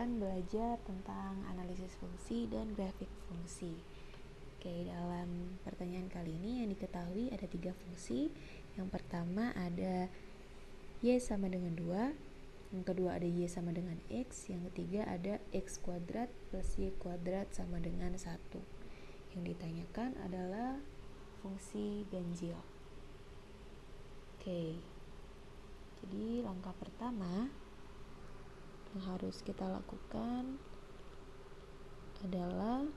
akan belajar tentang analisis fungsi dan grafik fungsi. Oke, dalam pertanyaan kali ini yang diketahui ada 3 fungsi. Yang pertama ada Y sama dengan 2, yang kedua ada Y sama dengan X, yang ketiga ada X kuadrat plus Y kuadrat sama dengan 1. Yang ditanyakan adalah fungsi ganjil. Oke, jadi langkah pertama yang harus kita lakukan adalah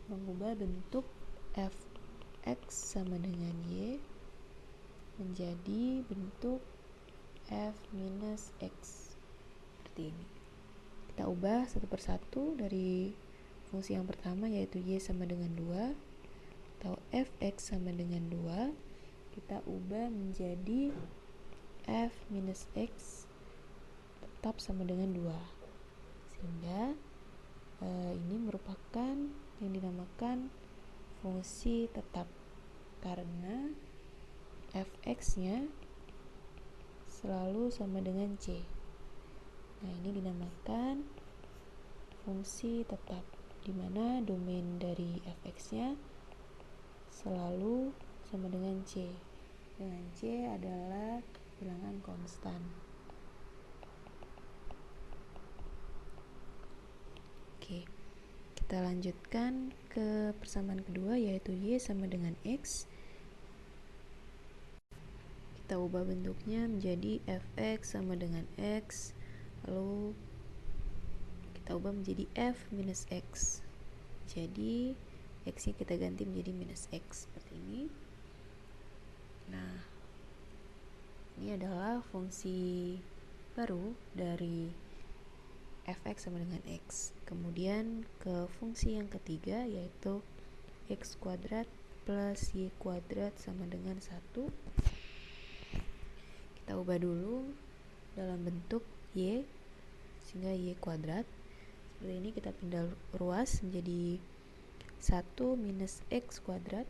mengubah bentuk f(x) sama dengan y menjadi bentuk f minus x seperti ini. Kita ubah satu persatu dari fungsi yang pertama, yaitu y sama dengan 2 atau fx sama dengan 2, kita ubah menjadi f minus x tetap sama dengan 2, sehingga ini merupakan yang dinamakan fungsi tetap karena fx nya selalu sama dengan c. Nah, ini dinamakan fungsi tetap, di mana domain dari fx nya selalu sama dengan c, dengan c adalah bilangan konstan. Oke, kita lanjutkan ke persamaan kedua, yaitu y sama dengan x. Kita ubah bentuknya menjadi fx sama dengan x, lalu kita ubah menjadi f minus x. Jadi x nya kita ganti menjadi minus x seperti ini. Nah, ini adalah fungsi baru dari fx sama dengan x. Kemudian ke fungsi yang ketiga, yaitu x kuadrat plus y kuadrat sama dengan 1. Kita ubah dulu dalam bentuk y, sehingga y kuadrat. Seperti ini, kita pindah ruas menjadi 1 minus x kuadrat.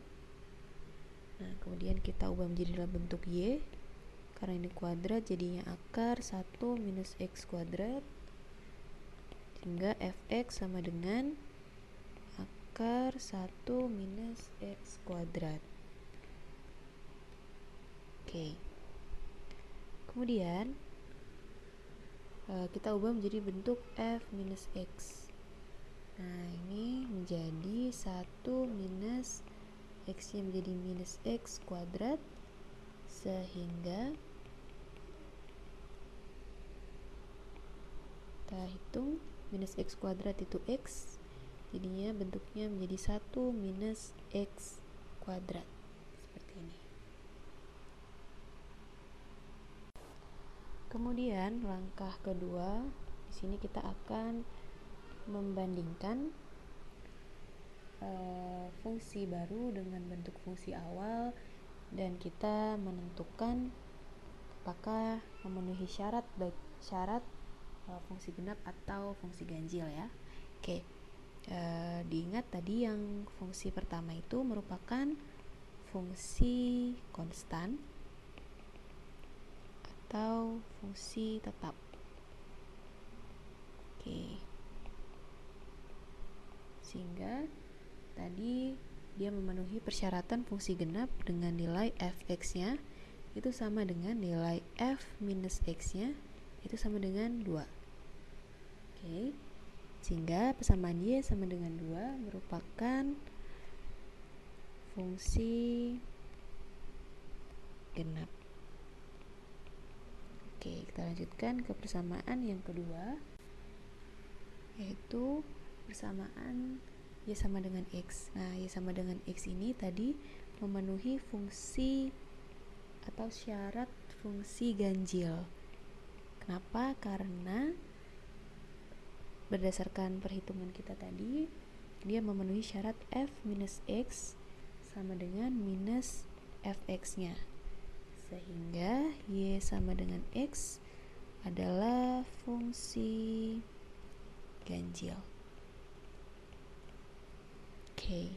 Nah, kemudian kita ubah menjadi dalam bentuk y, karena ini kuadrat jadinya akar 1 minus x kuadrat, sehingga fx sama dengan akar 1 minus x kuadrat. Oke, kemudian kita ubah menjadi bentuk f minus x. Nah, ini menjadi 1 minus x nya menjadi minus x kuadrat, sehingga kita hitung minus x kuadrat itu x, jadinya bentuknya menjadi 1 minus x kuadrat seperti ini. Kemudian langkah kedua, di sini kita akan membandingkan fungsi baru dengan bentuk fungsi awal, dan kita menentukan apakah memenuhi syarat fungsi genap atau fungsi ganjil ya. Oke, diingat tadi yang fungsi pertama itu merupakan fungsi konstan atau fungsi tetap. Oke, sehingga tadi dia memenuhi persyaratan fungsi genap dengan nilai fx nya itu sama dengan nilai f minus x nya itu sama dengan 2. Oke, sehingga persamaan y sama dengan 2 merupakan fungsi genap. Oke, kita lanjutkan ke persamaan yang kedua, yaitu persamaan y sama dengan x. Nah, y sama dengan x ini tadi memenuhi fungsi atau syarat fungsi ganjil. Kenapa? Karena berdasarkan perhitungan kita tadi, dia memenuhi syarat f minus x sama dengan minus fx nya, sehingga y sama dengan x adalah fungsi ganjil. Oke,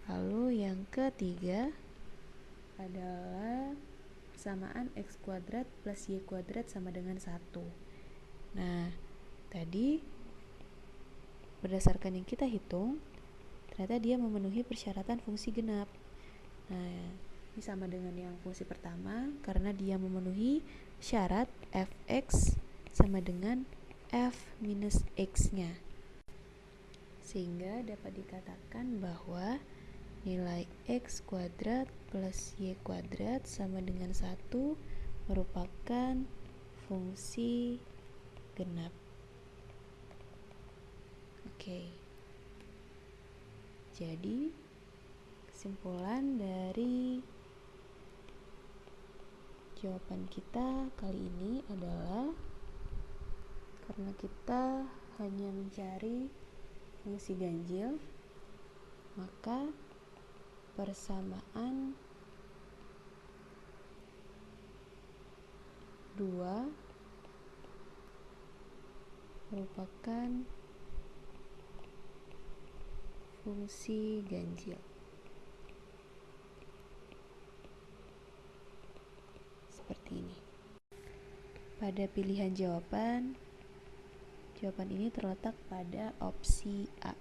lalu yang ketiga adalah persamaan x kuadrat plus y kuadrat sama dengan 1. Nah, tadi berdasarkan yang kita hitung, ternyata dia memenuhi persyaratan fungsi genap. Nah, ini sama dengan yang fungsi pertama karena dia memenuhi syarat fx sama dengan f minus x-nya. Sehingga dapat dikatakan bahwa nilai x kuadrat plus y kuadrat sama dengan 1 merupakan fungsi genap. Oke. Jadi kesimpulan dari jawaban kita kali ini adalah karena kita hanya mencari fungsi ganjil, maka persamaan 2 merupakan fungsi ganjil. Seperti ini. Pada pilihan jawaban ini terletak pada opsi A.